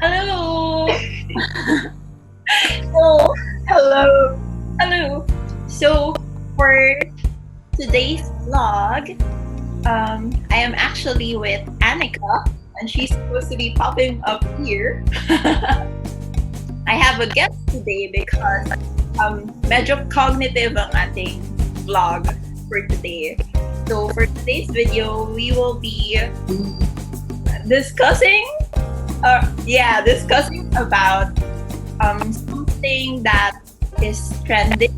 Hello! So, Hello. hello! So, for today's vlog, I am actually with Anica, and she's supposed to be popping up here. I have a guest today because medyo cognitive ang ating vlog for today. So, for today's video, we will be discussing, discussing about something that is trending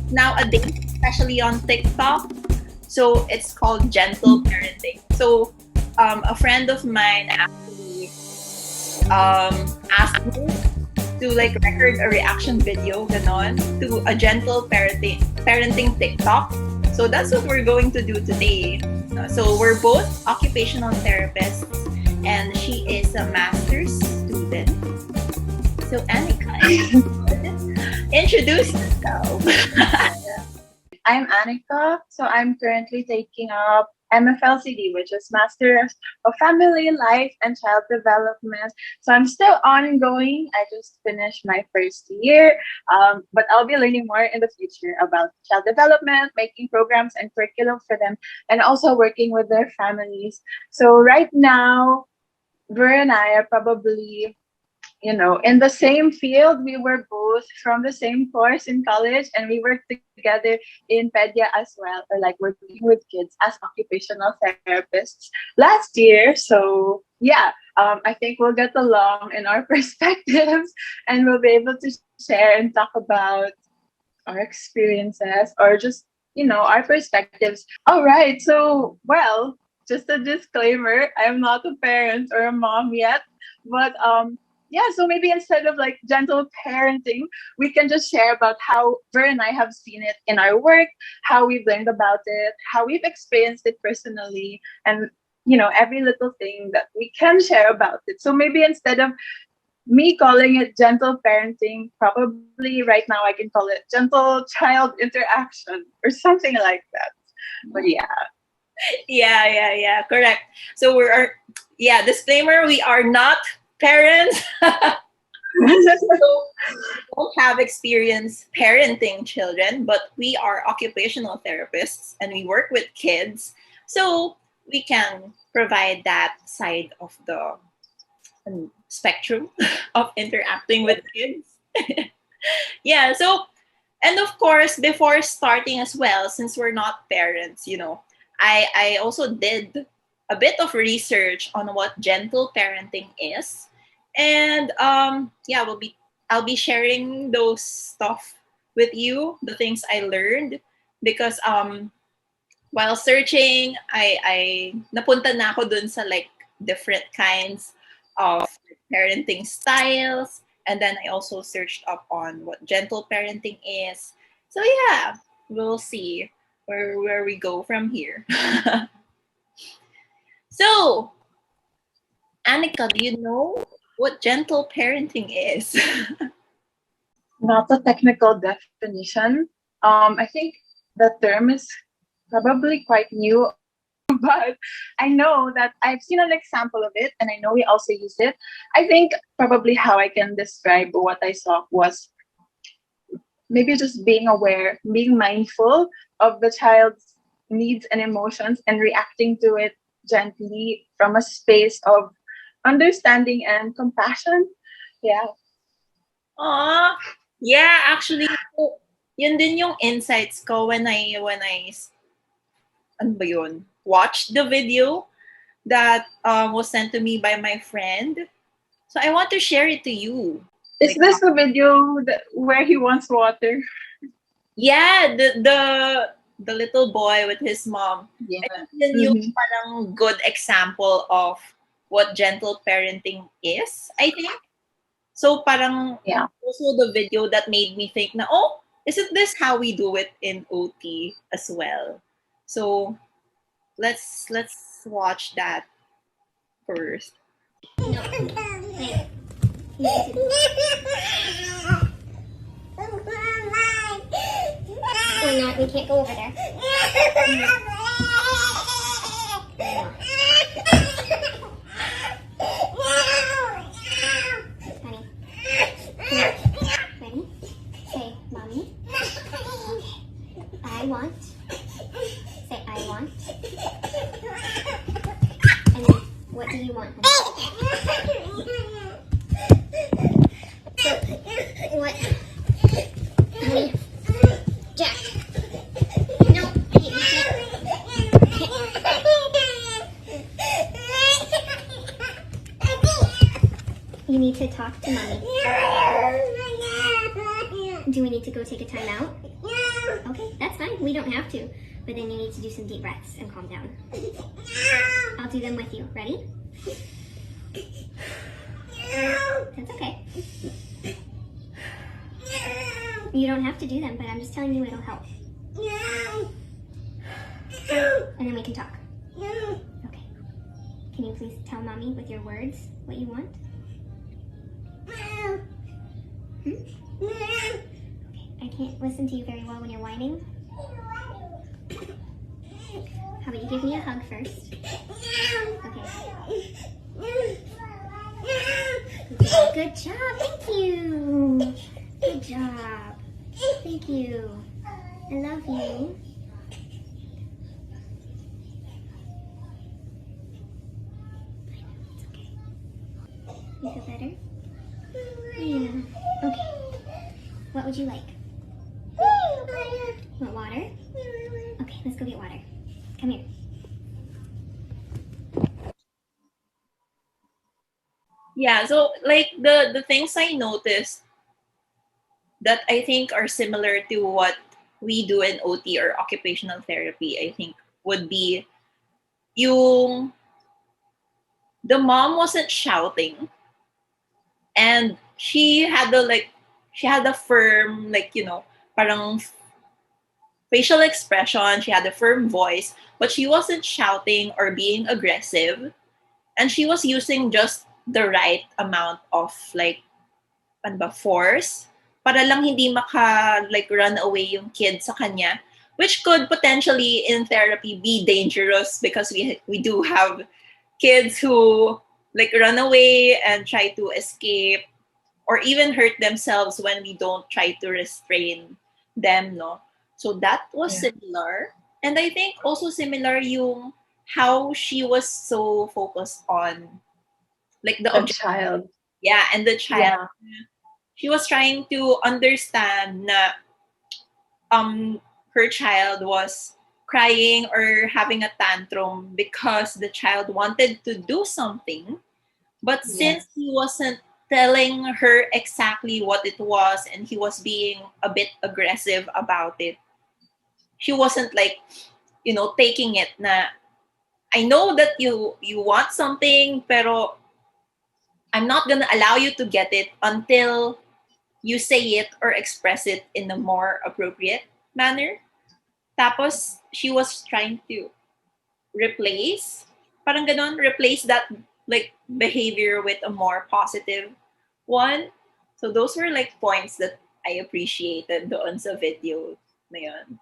nowadays, especially on TikTok. So it's called gentle parenting. So a friend of mine actually asked me to like record a reaction video ganon to a gentle parenting TikTok. So that's what we're going to do today. So we're both occupational therapists, and she is a master's student. So Anika, introduce yourself. I'm Anica. So I'm currently taking up MFLCD, which is Master of Family Life and Child Development. So I'm still ongoing. I just finished my first year, but I'll be learning more in the future about child development, making programs and curriculum for them, and also working with their families. So right now, Ver and I are probably in the same field. We were both from the same course in college, and we worked together in pedia as well, or like working with kids as occupational therapists last year. So yeah, I think we'll get along in our perspectives, and we'll be able to share and talk about our experiences, or just our perspectives. All right, so well, just a disclaimer, I'm not a parent or a mom yet, but yeah, so maybe instead of like gentle parenting, we can just share about how Ver and I have seen it in our work, how we've learned about it, how we've experienced it personally, and every little thing that we can share about it. So maybe instead of me calling it gentle parenting, probably right now I can call it gentle child interaction or something like that. But yeah. Yeah, correct. So disclaimer, we are not parents. So we don't have experience parenting children, but we are occupational therapists and we work with kids. So we can provide that side of the spectrum of interacting with kids. Yeah, so, and of course, before starting as well, since we're not parents, I also did a bit of research on what gentle parenting is. And I'll be sharing those stuff with you, the things I learned, because while searching, I napunta na ako dun sa like different kinds of parenting styles, and then I also searched up on what gentle parenting is. So yeah, we'll see where we go from here. So, Anika, do you know what gentle parenting is? Not a technical definition. I think the term is probably quite new, but I know that I've seen an example of it, and I know we also use it. I think probably how I can describe what I saw was maybe just being aware, being mindful of the child's needs and emotions, and reacting to it gently from a space of understanding and compassion. Yeah. Aw, yeah, actually, so, yun din yung insights ko when I ano ba yun? Watched the video that was sent to me by my friend. So I want to share it to you. Is Like, this the video where he wants water? yeah, the little boy with his mom. Yeah. I think yun yung parang good example of what gentle parenting is, I think. So parang Yeah. also the video that made me think na, oh, isn't this how we do it in OT as well? So let's watch that first. No. We're not, we can't go over there. What do you want? What? Honey? Jack. No, I can't. You need to talk to mommy. Do we need to go take a time out? Okay, that's fine. We don't have to. But then you need to do some deep breaths and calm down. I'll do them with you. Ready? That's okay. You don't have to do them, but I'm just telling you it'll help. And then we can talk. Okay. Can you please tell mommy with your words what you want? Okay, I can't listen to you very well when you're whining. How about you give me a hug first? Okay. Good job, thank you. Good job. Thank you. I love you. It's okay. You feel better? Yeah. Okay. What would you like? Want water? Okay, let's go get water. Come here. Yeah, so like the things I noticed that I think are similar to what we do in OT or occupational therapy, I think would be yung the mom wasn't shouting and she had a firm parang facial expression, she had a firm voice, but she wasn't shouting or being aggressive, and she was using just the right amount of ano ba, force para lang hindi run away yung kid sa kanya, which could potentially in therapy be dangerous because we do have kids who run away and try to escape or even hurt themselves when we don't try to restrain them, no? So that was similar. And I think also similar yung how she was so focused on the The object. child. Yeah, and the child. Yeah. She was trying to understand na her child was crying or having a tantrum because the child wanted to do something, but since he wasn't telling her exactly what it was and he was being a bit aggressive about it, she wasn't taking it na I know that you want something pero I'm not gonna allow you to get it until you say it or express it in a more appropriate manner. Tapos, she was trying to replace that behavior with a more positive one. So those were points that I appreciated doon sa video na yun.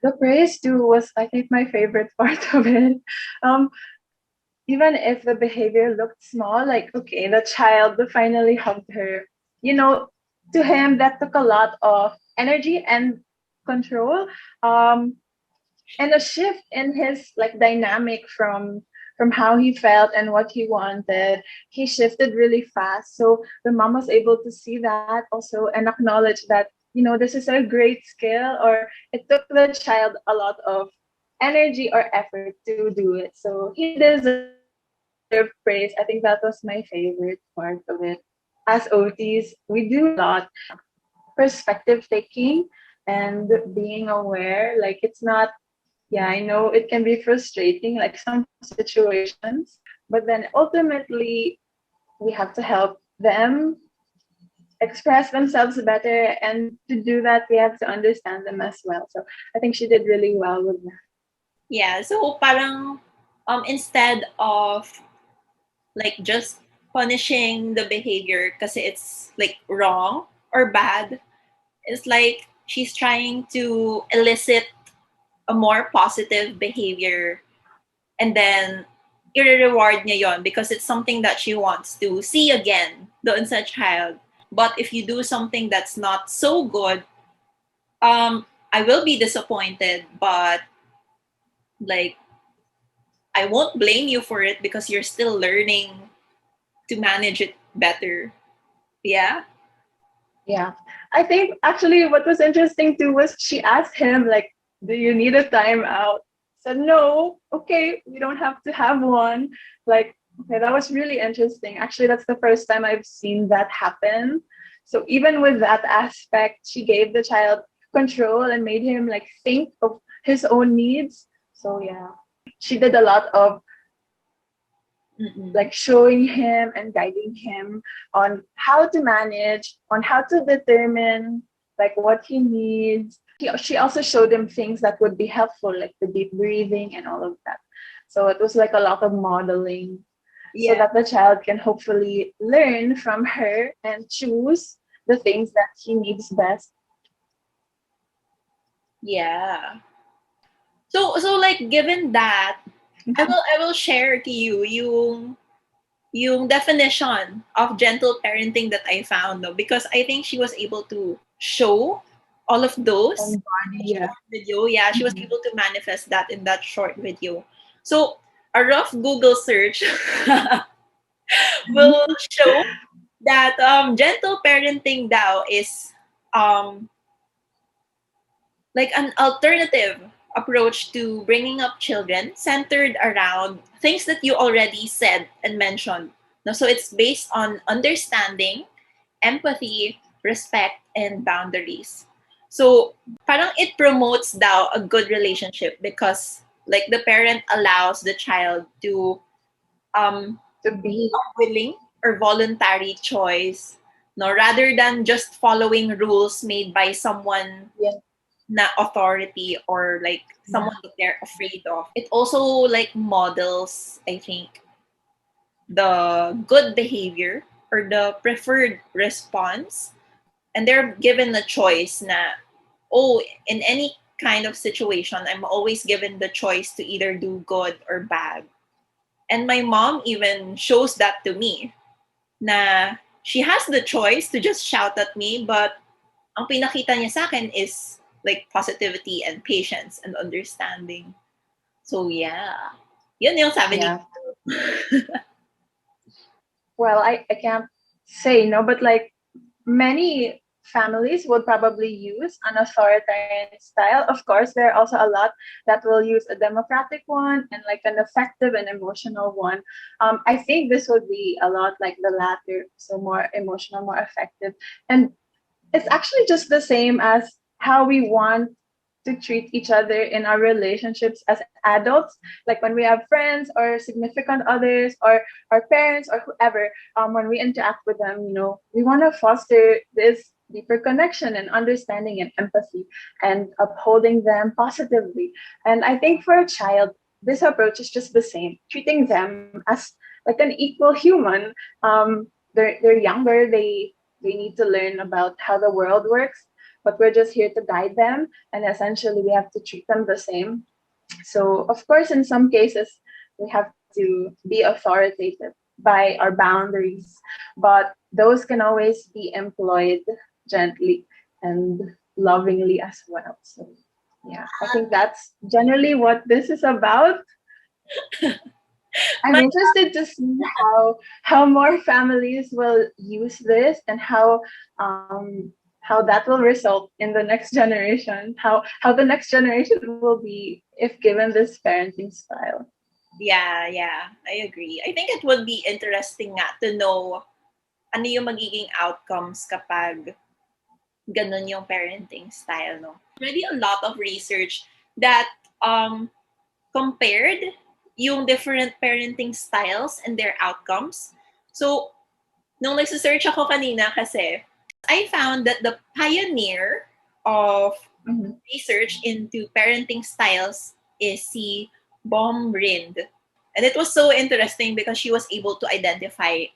The praise too was, I think, my favorite part of it. Um, Even if the behavior looked small, okay, the child finally hugged her. To him that took a lot of energy and control, and a shift in his dynamic from how he felt and what he wanted. He shifted really fast. So the mom was able to see that also and acknowledge that this is a great skill, or it took the child a lot of energy or effort to do it. So he deserved praise. I think that was my favorite part of it. As OTs, we do a lot perspective taking and being aware. It's not, yeah, I know it can be frustrating, some situations, but then ultimately we have to help them express themselves better. And to do that, we have to understand them as well. So I think she did really well with that. Yeah, so parang instead of just punishing the behavior because it's wrong or bad, it's she's trying to elicit a more positive behavior and then i-reward niya yon because it's something that she wants to see again doon sa child. But if you do something that's not so good, I will be disappointed, but I won't blame you for it because you're still learning to manage it better. Yeah. Yeah. I think actually what was interesting too was she asked him, like, do you need a timeout? Said no, okay, we don't have to have one. Like, okay, that was really interesting. Actually, that's the first time I've seen that happen. So even with that aspect, she gave the child control and made him like think of his own needs. So yeah. She did a lot of Mm-mm. like showing him and guiding him on how to manage, on how to determine like what he needs. She also showed him things that would be helpful, like the deep breathing and all of that. So it was like a lot of modeling so Yeah. that the child can hopefully learn from her and choose the things that he needs best. Yeah. So like given that, I will share to you yung definition of gentle parenting that I found, no, because I think she was able to show all of those And body, in a yeah. short video. Yeah, she was Mhm. able to manifest that in that short video. So a rough Google search will show that gentle parenting daw is um like an alternative approach to bringing up children centered around things that you already said and mentioned. No, so it's based on understanding, empathy, respect, and boundaries. So parang it promotes daw a good relationship because like the parent allows the child to To be, willing or voluntary choice, no, rather than just following rules made by someone yeah, na authority or like yeah, someone that they're afraid of. It also like models, I think, the good behavior or the preferred response. And they're given the choice na, oh, in any kind of situation, I'm always given the choice to either do good or bad. And my mom even shows that to me na she has the choice to just shout at me, but ang pinakita niya sa akin is like positivity and patience and understanding. So yeah. Yun yung sabi ni yeah. Well, I can't say no, but like many families would probably use an authoritarian style. Of course, there are also a lot that will use a democratic one and like an effective and emotional one. I think this would be a lot like the latter, so more emotional, more effective. And it's actually just the same as how we want to treat each other in our relationships as adults, like when we have friends or significant others or our parents or whoever. When we interact with them, we want to foster this deeper connection and understanding and empathy and upholding them positively. And I think for a child, this approach is just the same, treating them as like an equal human. They're younger, they need to learn about how the world works, but we're just here to guide them, and essentially we have to treat them the same. So of course in some cases we have to be authoritative by our boundaries, but those can always be employed gently and lovingly as well. So yeah, I think that's generally what this is about. I'm My, interested to see how more families will use this and how that will result in the next generation. How the next generation will be if given this parenting style. yeah, I agree. I think it would be interesting nga to know ano yung magiging outcomes kapag ganun yung parenting style, no? Already a lot of research that compared yung different parenting styles and their outcomes. So, nung nagsisearch ako kanina kasi, I found that the pioneer of Mhm. research into parenting styles is si Rind. And it was so interesting because she was able to identify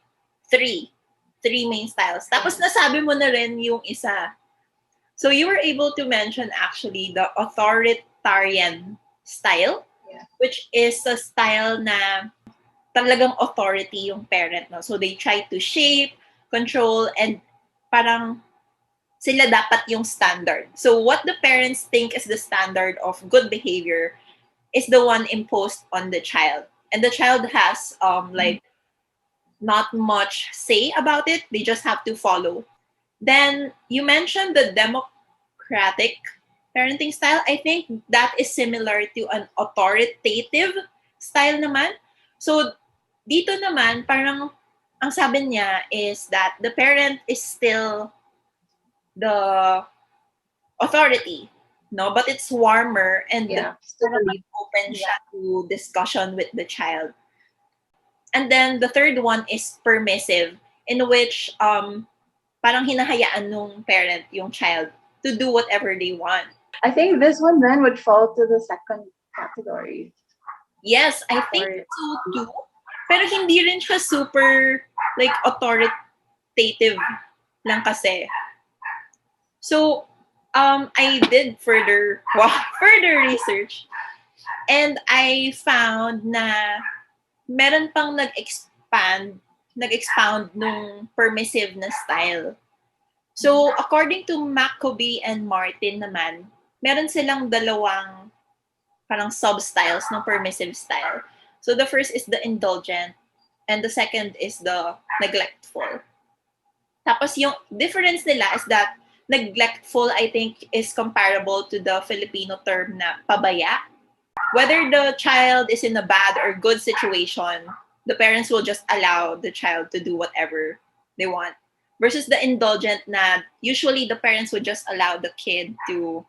three three main styles. Tapos nasabi mo na rin yung isa. So you were able to mention actually the authoritarian style, Yeah. which is a style na talagang authority yung parent, no? So they try to shape, control, and parang sila dapat yung standard. So what the parents think is the standard of good behavior, is the one imposed on the child, and the child has like not much say about it. They just have to follow. Then you mentioned the democratic parenting style. I think that is similar to an authoritative style naman. So dito naman parang ang sabi niya is that the parent is still the authority, no, but it's warmer and still the lead. open siya to discussion with the child. And then the third one is permissive, in which parang hinahayaan nung parent yung child to do whatever they want. I think this one then would fall to the second category. Yes, I think so too. Pero hindi rin siya super like authoritative lang kasi. So, I did further research, and I found na meron pang nag-expound nung permissive na style. So, according to Maccabee and Martin naman, meron silang dalawang parang sub-styles ng permissive style. So, the first is the indulgent, and the second is the neglectful. Tapos, yung difference nila is that neglectful, I think, is comparable to the Filipino term na pabaya. Whether the child is in a bad or good situation, the parents will just allow the child to do whatever they want. Versus the indulgent na usually the parents would just allow the kid to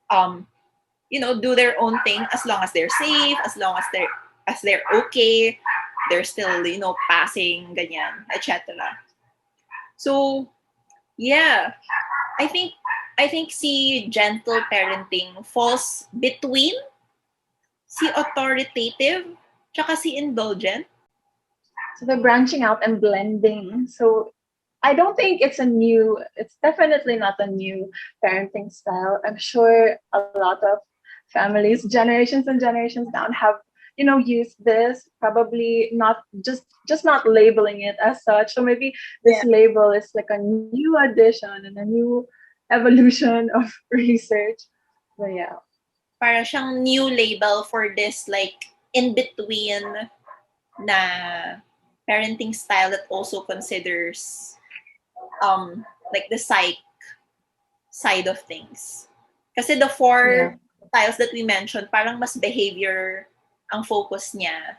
do their own thing as long as they're safe, as long as they're okay, they're still, passing, ganyan, etc. So, yeah, I think si gentle parenting falls between si authoritative tsaka si indulgent. So the branching out and blending. So I don't think it's definitely not a new parenting style. I'm sure a lot of families, generations and generations down, have used this, probably not just not labeling it as such. So maybe this label is like a new addition and a new evolution of research. But yeah, para siyang new label for this like in between na parenting style that also considers like the psych side of things. Kasi the four styles that we mentioned, parang mas behavior ang focus niya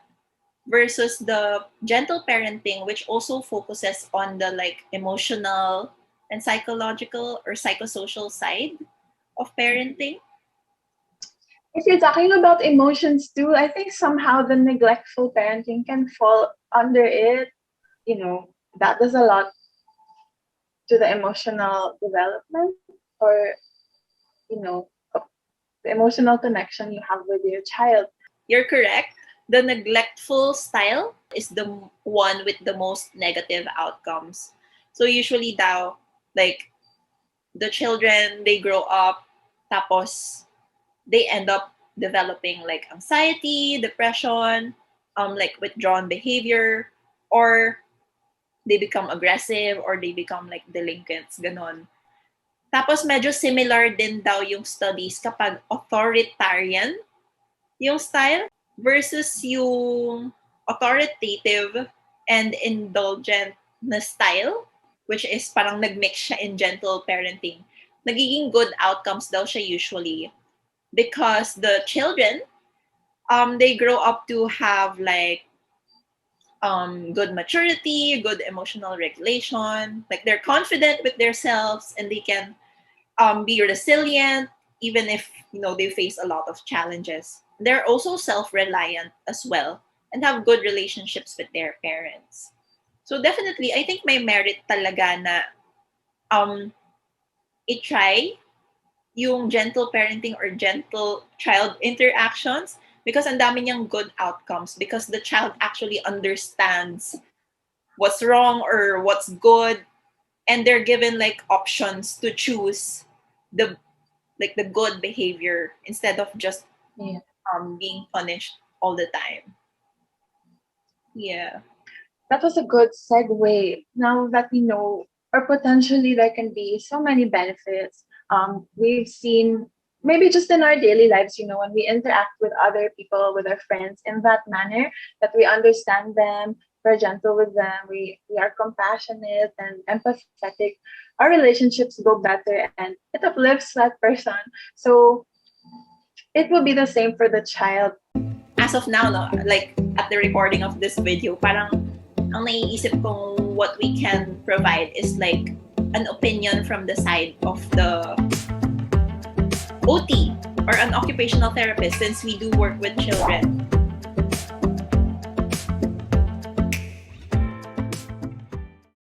versus the gentle parenting, which also focuses on the like emotional and psychological or psychosocial side of parenting. If you're talking about emotions too, I think somehow the neglectful parenting can fall under it. That does a lot to the emotional development, or the emotional connection you have with your child. You're correct. The neglectful style is the one with the most negative outcomes. So usually daw, like, the children, they grow up, tapos they end up developing like anxiety, depression, like withdrawn behavior, or they become aggressive, or they become like delinquents, ganon. Tapos medyo similar din daw yung studies kapag authoritarian yung style versus yung authoritative and indulgent na style, which is parang nagmix siya in gentle parenting. Nagiging good outcomes daw siya usually because the children, they grow up to have like good maturity, good emotional regulation, like they're confident with themselves and they can be resilient even if they face a lot of challenges. They're also self-reliant as well and have good relationships with their parents. So definitely, I think may merit talaga na i-try yung gentle parenting or gentle child interactions because ang dami niyang good outcomes because the child actually understands what's wrong or what's good, and they're given like options to choose the good behavior instead of just being punished all the time. Yeah. That was a good segue. Now that we know, or potentially there can be so many benefits. We've seen maybe just in our daily lives, when we interact with other people, with our friends in that manner, that we understand them, we're gentle with them, we are compassionate and empathetic, our relationships go better and it uplifts that person. So it will be the same for the child. As of now, no, like at the recording of this video, parang ang naiisip kong what we can provide is like an opinion from the side of the OT or an occupational therapist, since we do work with children.